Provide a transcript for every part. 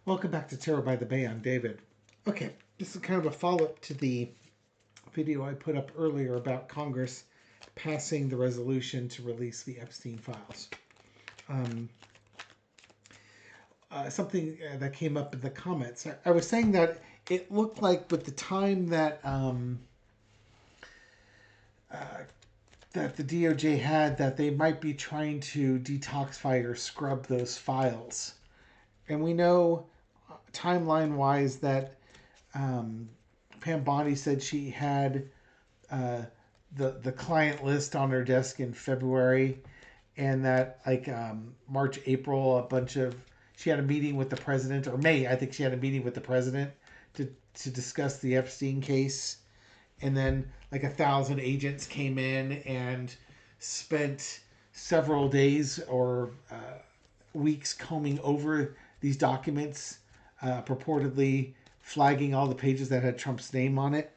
Welcome back to Terror by the Bay. I'm David. Okay, this is kind of a follow-up to the video I put up earlier about Congress passing the resolution to release the Epstein files. Something that came up in the comments. I was saying that it looked like with the time that that the DOJ had, that they might be trying to detoxify or scrub those files. And we know, timeline-wise, that Pam Bondi said she had the client list on her desk in February, and that March, April, she had a meeting with the president, or May, I think she had a meeting with the president to discuss the Epstein case, and then 1,000 agents came in and spent several days or weeks combing over these documents, purportedly flagging all the pages that had Trump's name on it.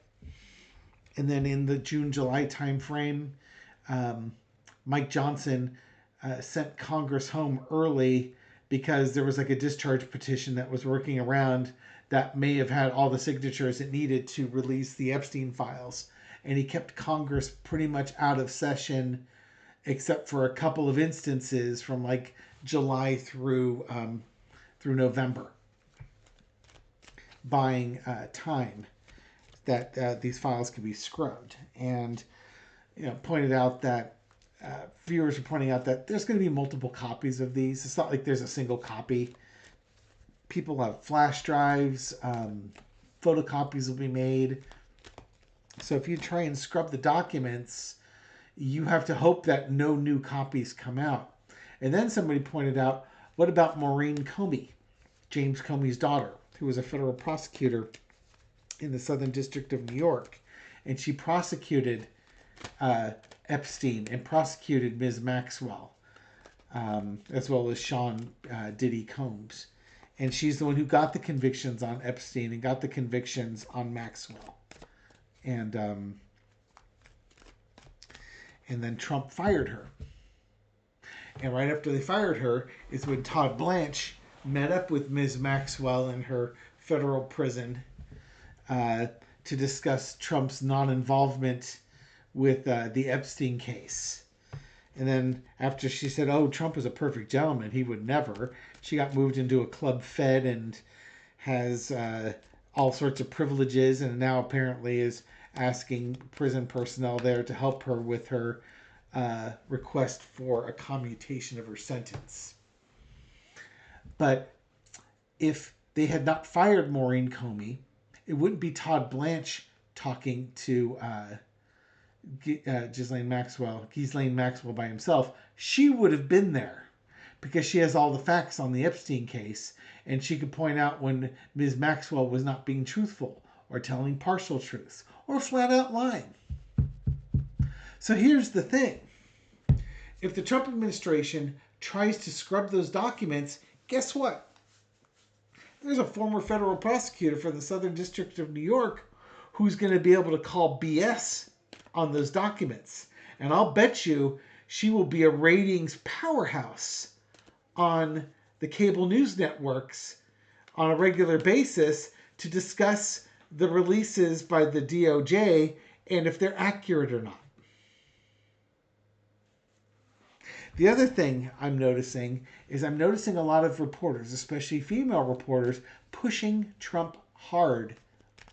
And then in the June-July timeframe, Mike Johnson sent Congress home early because there was a discharge petition that was working around that may have had all the signatures it needed to release the Epstein files. And he kept Congress pretty much out of session, except for a couple of instances from July through November, buying time that these files can be scrubbed. And pointed out that viewers are pointing out that there's going to be multiple copies of these. It's not like there's a single copy. People have flash drives, photocopies will be made. So if you try and scrub the documents, you have to hope that no new copies come out. And then somebody pointed out, what about Maureen Comey, James Comey's daughter, who was a federal prosecutor in the Southern District of New York, and she prosecuted Epstein and prosecuted Ms. Maxwell, as well as Sean Diddy Combs. And she's the one who got the convictions on Epstein and got the convictions on Maxwell. And then Trump fired her. And right after they fired her is when Todd Blanche met up with Ms. Maxwell in her federal prison to discuss Trump's non-involvement with the Epstein case. And then after she said, oh, Trump is a perfect gentleman, he would never, she got moved into a club fed and has all sorts of privileges, and now apparently is asking prison personnel there to help her with her request for a commutation of her sentence. But if they had not fired Maureen Comey, it wouldn't be Todd Blanche talking to Ghislaine Maxwell by himself. She would have been there because she has all the facts on the Epstein case, and she could point out when Ms. Maxwell was not being truthful or telling partial truths or flat out lying. So here's the thing. If the Trump administration tries to scrub those documents, guess what? There's a former federal prosecutor for the Southern District of New York who's going to be able to call BS on those documents. And I'll bet you she will be a ratings powerhouse on the cable news networks on a regular basis to discuss the releases by the DOJ and if they're accurate or not. The other thing I'm noticing a lot of reporters, especially female reporters, pushing Trump hard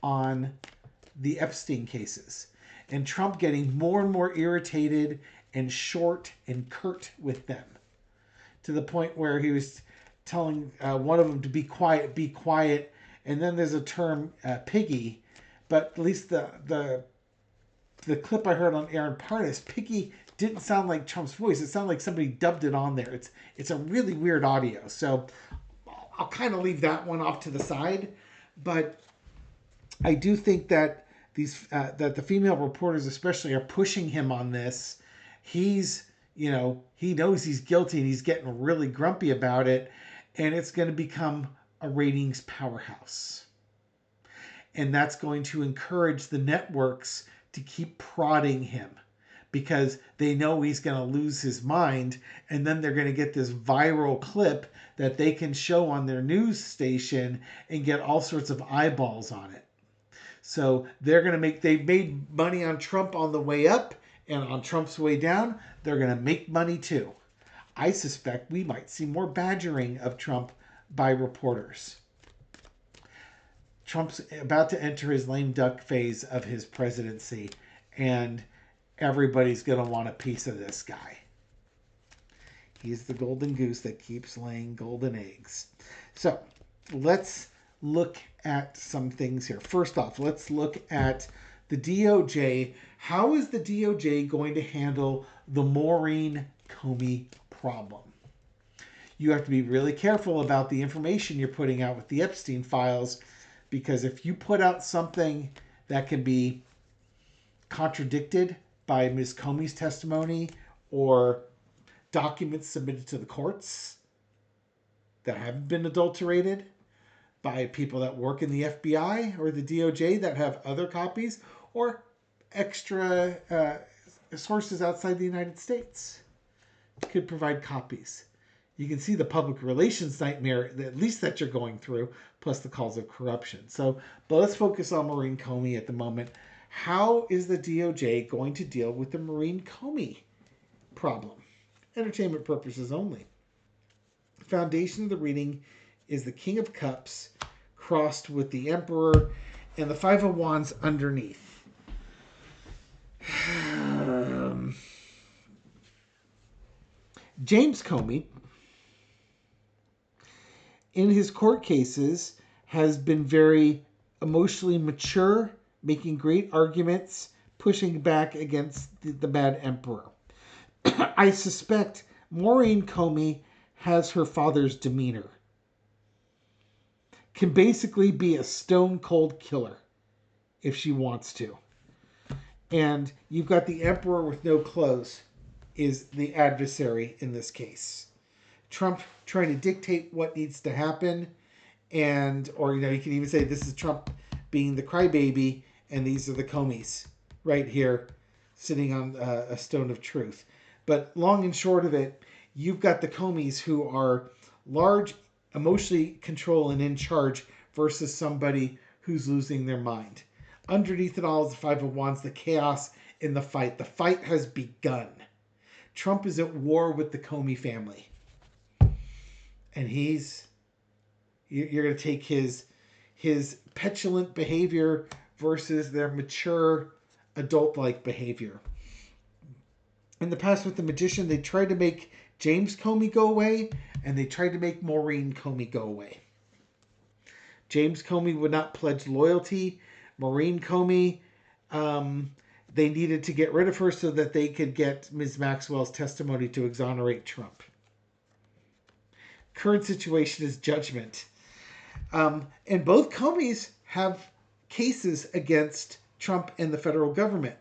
on the Epstein cases. And Trump getting more and more irritated and short and curt with them, to the point where he was telling one of them to be quiet. And then there's a term, piggy. But at least the clip I heard on Aaron Parnas, piggy didn't sound like Trump's voice. It sounded like somebody dubbed it on there. It's a really weird audio. So I'll kind of leave that one off to the side. But I do think that that the female reporters especially are pushing him on this. He knows he's guilty and he's getting really grumpy about it. And it's going to become a ratings powerhouse. And that's going to encourage the networks to keep prodding him, because they know he's going to lose his mind, and then they're going to get this viral clip that they can show on their news station and get all sorts of eyeballs on it. So they've made money on Trump on the way up, and on Trump's way down, they're going to make money too. I suspect we might see more badgering of Trump by reporters. Trump's about to enter his lame duck phase of his presidency, and everybody's going to want a piece of this guy. He's the golden goose that keeps laying golden eggs. So let's look at some things here. First off, let's look at the DOJ. How is the DOJ going to handle the Maureen Comey problem? You have to be really careful about the information you're putting out with the Epstein files, because if you put out something that can be contradicted by Ms. Comey's testimony or documents submitted to the courts that haven't been adulterated by people that work in the FBI or the DOJ that have other copies, or extra sources outside the United States could provide copies. You can see the public relations nightmare, at least that you're going through, plus the calls of corruption. But let's focus on Maureen Comey at the moment. How is the DOJ going to deal with the Maureen Comey problem? Entertainment purposes only. The foundation of the reading is the King of Cups crossed with the Emperor and the Five of Wands underneath. James Comey, in his court cases, has been very emotionally mature, making great arguments, pushing back against the bad emperor. I suspect Maureen Comey has her father's demeanor. Can basically be a stone cold killer if she wants to. And you've got the emperor with no clothes is the adversary in this case. Trump trying to dictate what needs to happen, or you can even say this is Trump being the crybaby, and these are the Comeys right here sitting on a stone of truth. But long and short of it, you've got the Comeys who are large, emotionally control and in charge, versus somebody who's losing their mind. Underneath it all is the Five of Wands, the chaos in the fight. The fight has begun. Trump is at war with the Comey family. And you're going to take his petulant behavior versus their mature, adult-like behavior. In the past with the magician, they tried to make James Comey go away, and they tried to make Maureen Comey go away. James Comey would not pledge loyalty. Maureen Comey, they needed to get rid of her so that they could get Ms. Maxwell's testimony to exonerate Trump. Current situation is judgment. And both Comeys have cases against Trump and the federal government.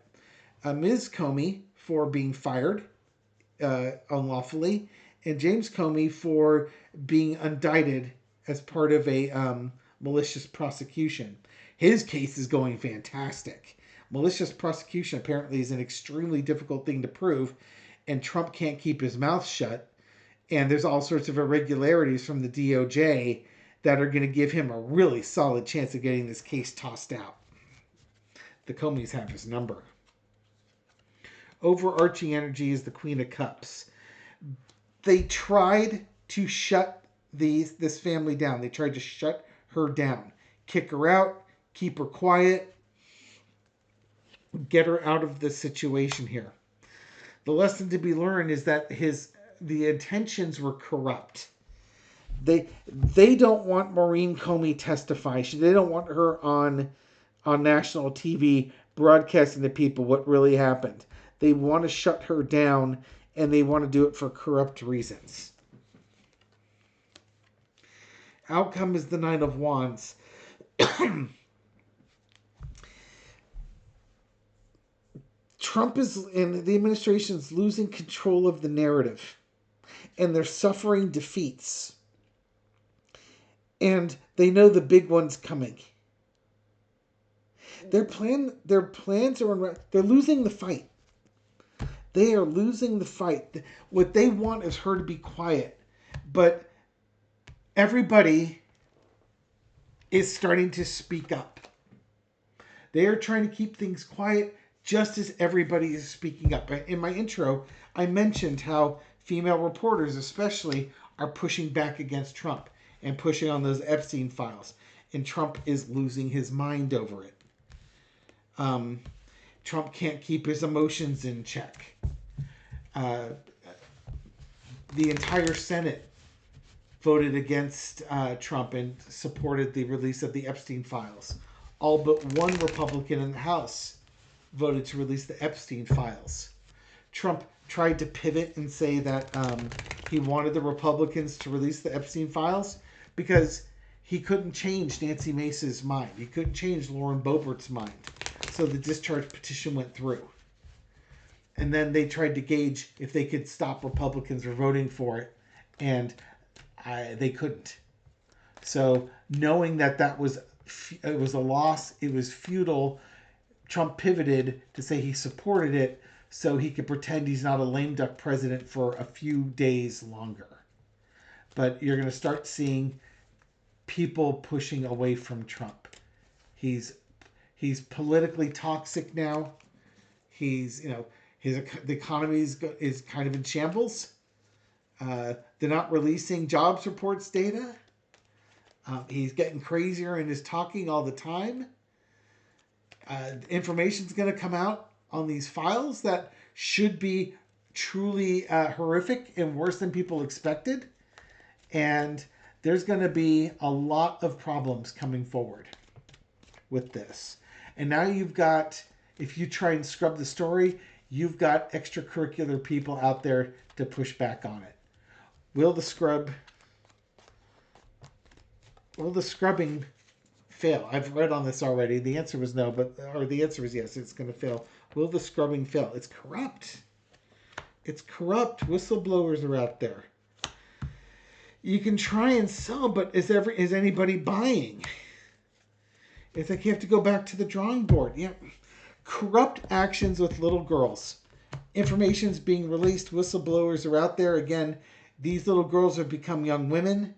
Ms. Comey for being fired unlawfully, and James Comey for being indicted as part of a malicious prosecution. His case is going fantastic. Malicious prosecution apparently is an extremely difficult thing to prove, and Trump can't keep his mouth shut. And there's all sorts of irregularities from the DOJ that are going to give him a really solid chance of getting this case tossed out. The Comeys have his number. Overarching energy is the Queen of Cups. They tried to shut this family down. They tried to shut her down. Kick her out. Keep her quiet. Get her out of this situation here. The lesson to be learned is that the intentions were corrupt. They don't want Maureen Comey testify. They don't want her on national TV broadcasting to people what really happened. They want to shut her down, and they want to do it for corrupt reasons. Outcome is the Nine of Wands. Trump and the administration is losing control of the narrative, and they're suffering defeats. And they know the big one's coming. Their plans are they're losing the fight. They are losing the fight. What they want is her to be quiet. But everybody is starting to speak up. They are trying to keep things quiet just as everybody is speaking up. In my intro, I mentioned how female reporters especially are pushing back against Trump and pushing on those Epstein files. And Trump is losing his mind over it. Trump can't keep his emotions in check. The entire Senate voted against Trump and supported the release of the Epstein files. All but one Republican in the House voted to release the Epstein files. Trump tried to pivot and say that he wanted the Republicans to release the Epstein files because he couldn't change Nancy Mace's mind. He couldn't change Lauren Boebert's mind. So the discharge petition went through. And then they tried to gauge if they could stop Republicans from voting for it. And they couldn't. So knowing that it was a loss, it was futile, Trump pivoted to say he supported it so he could pretend he's not a lame duck president for a few days longer. But you're going to start seeing people pushing away from Trump. He's politically toxic now. The economy is kind of in shambles. They're not releasing jobs reports data. He's getting crazier in his talking all the time. Information's going to come out on these files that should be truly horrific and worse than people expected. And there's going to be a lot of problems coming forward with this. And now you've got, if you try and scrub the story, you've got extracurricular people out there to push back on it. Will the scrubbing fail? I've read on this already. The answer was no, the answer is yes, it's going to fail. Will the scrubbing fail? It's corrupt. It's corrupt. Whistleblowers are out there. You can try and sell, but is anybody buying? It's like you have to go back to the drawing board. Yeah. Corrupt actions with little girls. Information's being released. Whistleblowers are out there. Again, these little girls have become young women,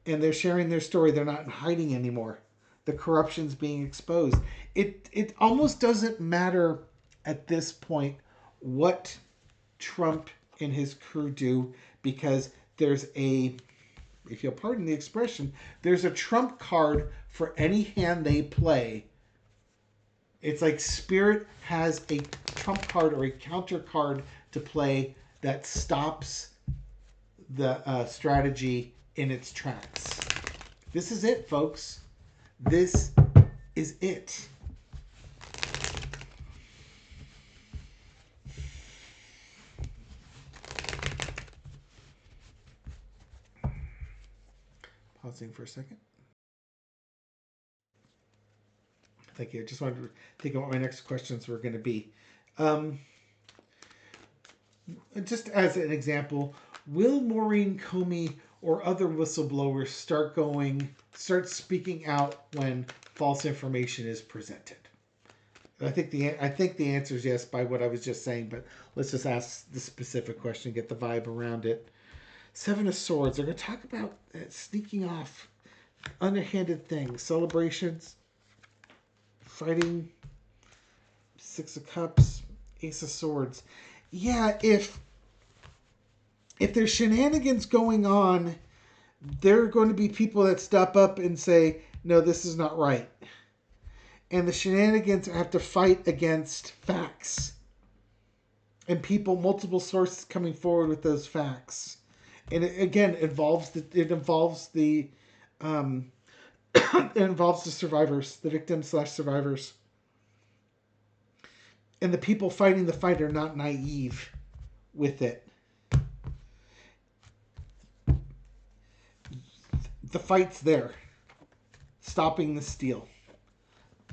and they're sharing their story. They're not hiding anymore. The corruption's being exposed. It almost doesn't matter at this point what Trump and his crew do, because there's if you'll pardon the expression, there's a trump card for any hand they play. It's like Spirit has a trump card or a counter card to play that stops the strategy in its tracks. This is it, folks. This is it. Pausing for a second. Thank you. I just wanted to think of what my next questions were going to be. Just as an example, will Maureen Comey or other whistleblowers start speaking out when false information is presented? I think the answer is yes by what I was just saying, but let's just ask the specific question, get the vibe around it. Seven of Swords. They're going to talk about sneaking off, underhanded things, celebrations, fighting. Six of Cups, Ace of Swords. Yeah, if there's shenanigans going on, there are going to be people that step up and say, no, this is not right. And the shenanigans have to fight against facts. And multiple sources coming forward with those facts. And it involves the survivors, the victims/survivors. And the people fighting the fight are not naive with it. The fight's there, stopping the steal.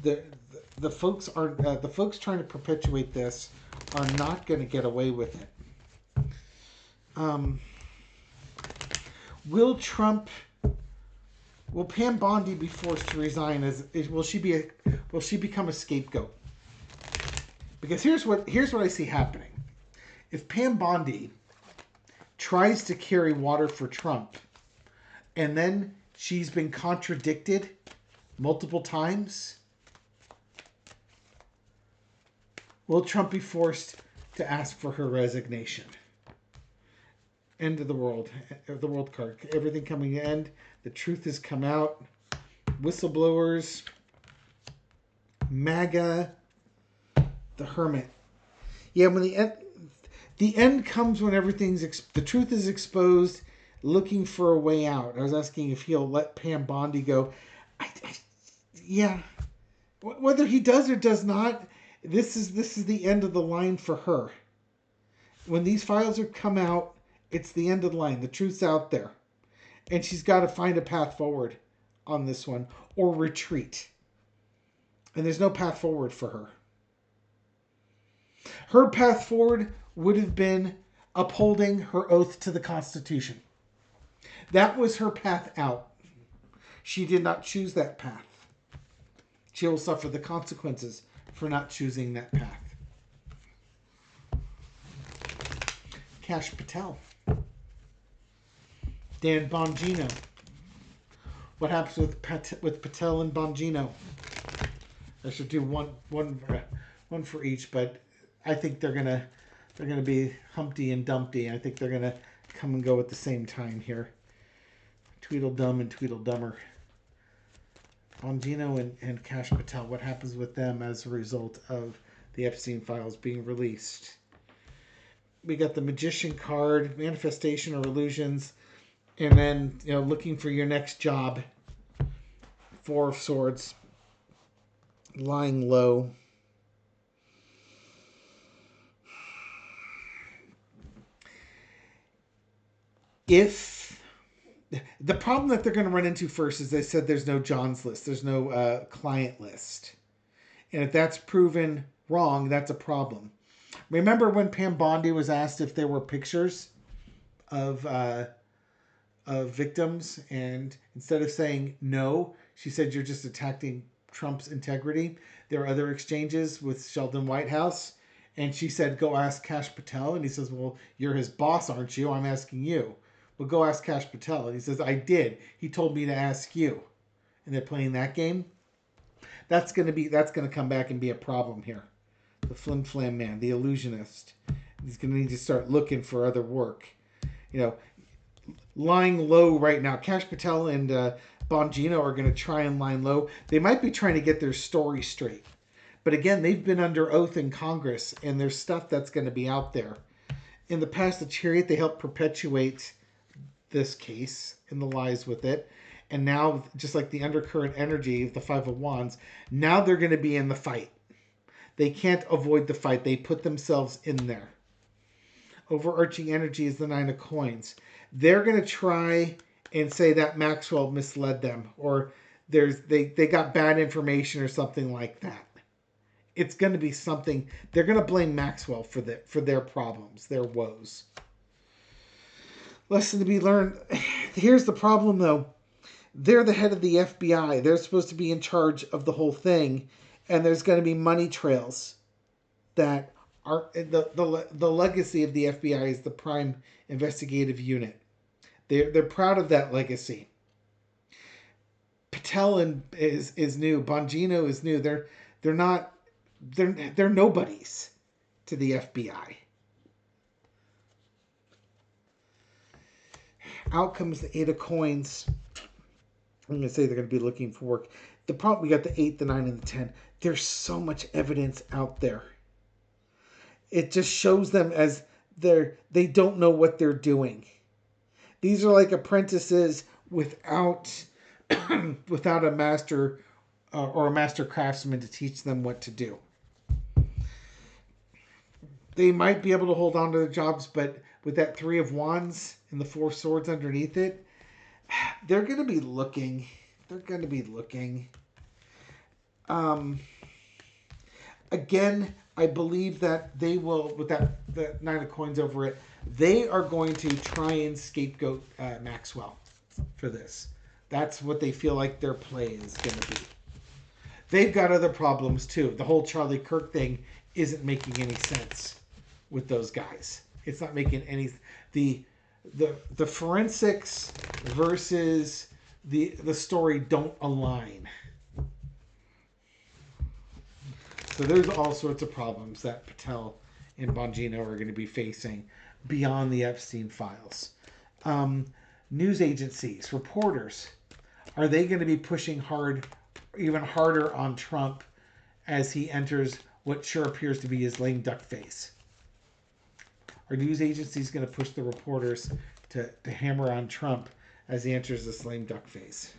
The folks trying to perpetuate this are not going to get away with it. Will Pam Bondi be forced to resign? Will she become a scapegoat? Because here's what I see happening. if Pam Bondi tries to carry water for Trump and then she's been contradicted multiple times, will Trump be forced to ask for her resignation? End of the world card. Everything coming to end. The truth has come out. Whistleblowers, MAGA, the Hermit. Yeah, when the end comes when the truth is exposed, looking for a way out. I was asking if he'll let Pam Bondi go. Yeah, whether he does or does not, this is the end of the line for her. When these files are come out, it's the end of the line. The truth's out there, and she's got to find a path forward on this one or retreat. And there's no path forward for her. Her path forward would have been upholding her oath to the Constitution. That was her path out. She did not choose that path. She will suffer the consequences for not choosing that path. Kash Patel. Dan Bongino. What happens with Patel and Bongino? I should do one for each, but I think they're gonna be Humpty and Dumpty. I think they're gonna come and go at the same time here. Tweedledum and Tweedledummer. Bongino and Kash Patel. What happens with them as a result of the Epstein files being released? We got the Magician card, manifestation or illusions, and then looking for your next job. Four of Swords. Lying low. If the problem that they're going to run into first is they said there's no John's list, there's no client list, and if that's proven wrong, that's a problem. Remember when Pam Bondi was asked if there were pictures of victims, and instead of saying no, she said you're just attacking Trump's integrity. There are other exchanges with Sheldon Whitehouse, and she said, go ask Kash Patel. And he says, well, you're his boss, aren't you? I'm asking you. Well, go ask Kash Patel. And he says, I did. He told me to ask you. And they're playing that game. That's going to come back and be a problem here. The Flim Flam man, the illusionist. He's going to need to start looking for other work. Lying low right now. Kash Patel and Bongino are going to try and lie low. They might be trying to get their story straight. But again, they've been under oath in Congress, and there's stuff that's going to be out there. In the past, the Chariot, they helped perpetuate this case and the lies with it. And now, just like the undercurrent energy of the Five of Wands, now they're going to be in the fight. They can't avoid the fight. They put themselves in there. Overarching energy is the Nine of Coins. They're going to try and say that Maxwell misled them, or they got bad information or something like that. It's going to be something. They're going to blame Maxwell for their problems, their woes. Lesson to be learned. Here's the problem, though. They're the head of the FBI. They're supposed to be in charge of the whole thing, and there's going to be money trails that are the legacy of the FBI is the prime investigative unit. They're proud of that legacy. Patel is new. Bongino is new. They're nobodies to the FBI. Out comes the Eight of Coins. I'm going to say they're going to be looking for work. The problem, we got the 8, the 9, and the 10. There's so much evidence out there. It just shows them as they don't know what they're doing. These are like apprentices without a master or a master craftsman to teach them what to do. They might be able to hold on to their jobs, but with that 3 of Wands and the 4 Swords underneath it, they're going to be looking. Again, I believe that they will, with the 9 of Coins over it, they are going to try and scapegoat Maxwell for this. That's what they feel like their play is going to be. They've got other problems too. The whole Charlie Kirk thing isn't making any sense with those guys. It's not making any the forensics versus the story don't align. So there's all sorts of problems that Patel and Bongino are going to be facing beyond the Epstein files. News agencies, reporters, are they going to be pushing hard, even harder on Trump as he enters what sure appears to be his lame duck phase? Are news agencies going to push the reporters to hammer on Trump as he enters this lame duck phase?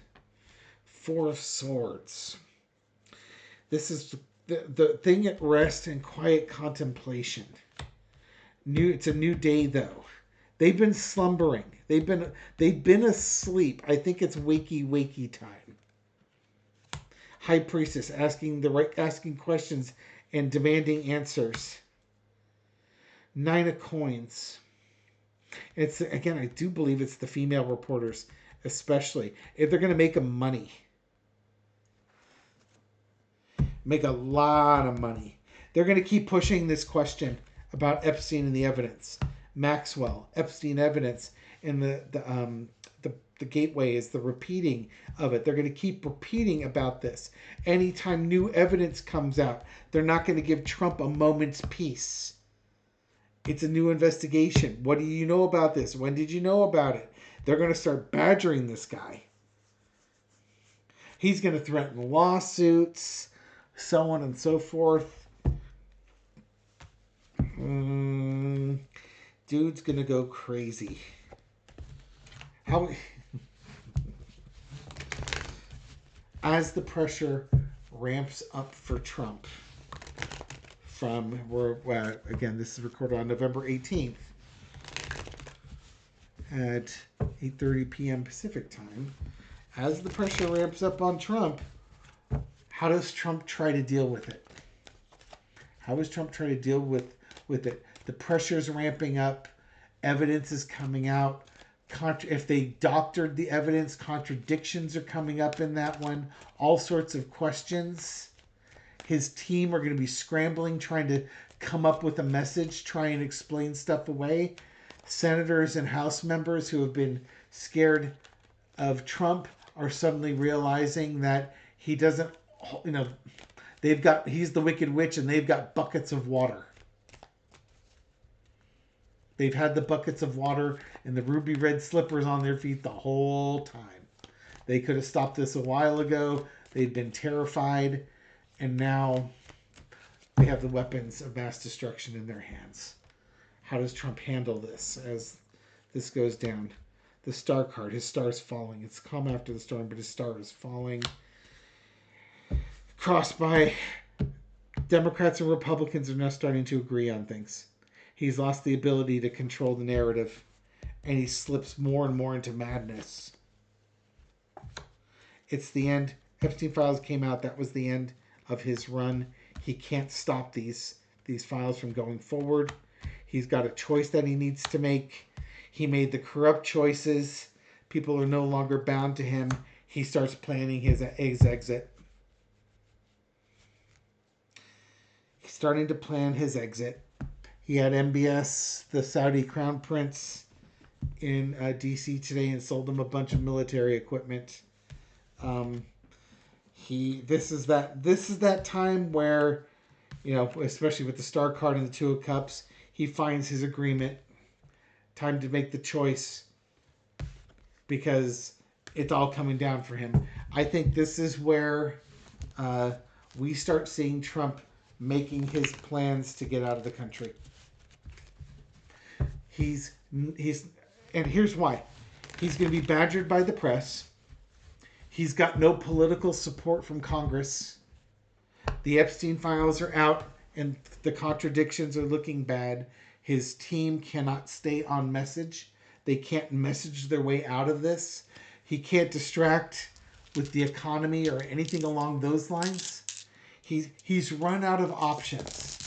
Four of Swords. This is the thing at rest and quiet contemplation. It's a new day, though. They've been slumbering. They've been asleep. I think it's wakey time. High Priestess asking questions and demanding answers. Nine of Coins. It's again, I do believe it's the female reporters, especially if they're going to make them money. Make a lot of money. They're going to keep pushing this question about Epstein and the evidence. Maxwell, Epstein evidence, and the gateway is the repeating of it. They're going to keep repeating about this. Anytime new evidence comes out, they're not going to give Trump a moment's peace. It's a new investigation. What do you know about this? When did you know about it? They're going to start badgering this guy. He's going to threaten lawsuits, so on and so forth. Dude's going to go crazy. As the pressure ramps up for Trump, again, this is recorded on November 18th at 8:30 p.m. Pacific time. As the pressure ramps up on Trump, how does Trump try to deal with it? How does Trump try to deal with it? The pressure's ramping up. Evidence is coming out. If they doctored the evidence, contradictions are coming up in that one. All sorts of questions. His team are going to be scrambling, trying to come up with a message, try and explain stuff away. Senators and House members who have been scared of Trump are suddenly realizing that he doesn't, he's the wicked witch and they've got buckets of water. They've had the buckets of water and the ruby red slippers on their feet the whole time. They could have stopped this a while ago. They'd been terrified. And now they have the weapons of mass destruction in their hands. How does Trump handle this as this goes down? The star card. His star is falling. It's calm after the storm, but his star is falling. Crossed by Democrats and Republicans are now starting to agree on things. He's lost the ability to control the narrative, and he slips more and more into madness. It's the end. Epstein files came out. That was the end of his run. He can't stop these files from going forward. He's got a choice that he needs to make. He made the corrupt choices. People are no longer bound to him. He starts planning his exit. He's starting to plan his exit. He had MBS, the Saudi crown prince, in D.C. today and sold him a bunch of military equipment. This is that time where, especially with the star card and the two of cups, he finds his agreement. Time to make the choice because it's all coming down for him. I think this is where we start seeing Trump making his plans to get out of the country. And here's why. He's going to be badgered by the press. He's got no political support from Congress. The Epstein files are out and the contradictions are looking bad. His team cannot stay on message. They can't message their way out of this. He can't distract with the economy or anything along those lines. He's run out of options.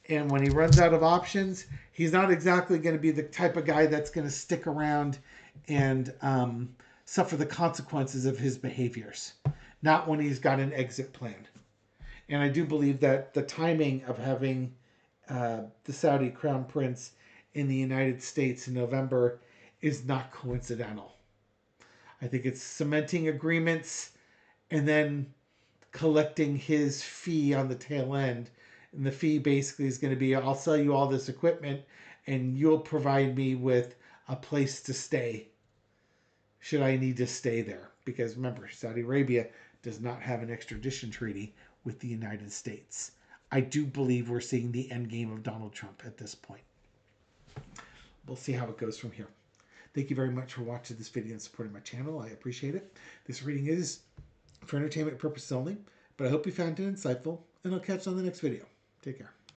And when he runs out of options, he's not exactly going to be the type of guy that's going to stick around and suffer the consequences of his behaviors. Not when he's got an exit plan. And I do believe that the timing of having the Saudi crown prince in the United States in November is not coincidental. I think it's cementing agreements and then collecting his fee on the tail end. And the fee basically is going to be, I'll sell you all this equipment and you'll provide me with a place to stay should I need to stay there. Because remember, Saudi Arabia does not have an extradition treaty with the United States. I do believe we're seeing the end game of Donald Trump at this point. We'll see how it goes from here. Thank you very much for watching this video and supporting my channel. I appreciate it. This reading is for entertainment purposes only, but I hope you found it insightful, and I'll catch you on the next video. Take care.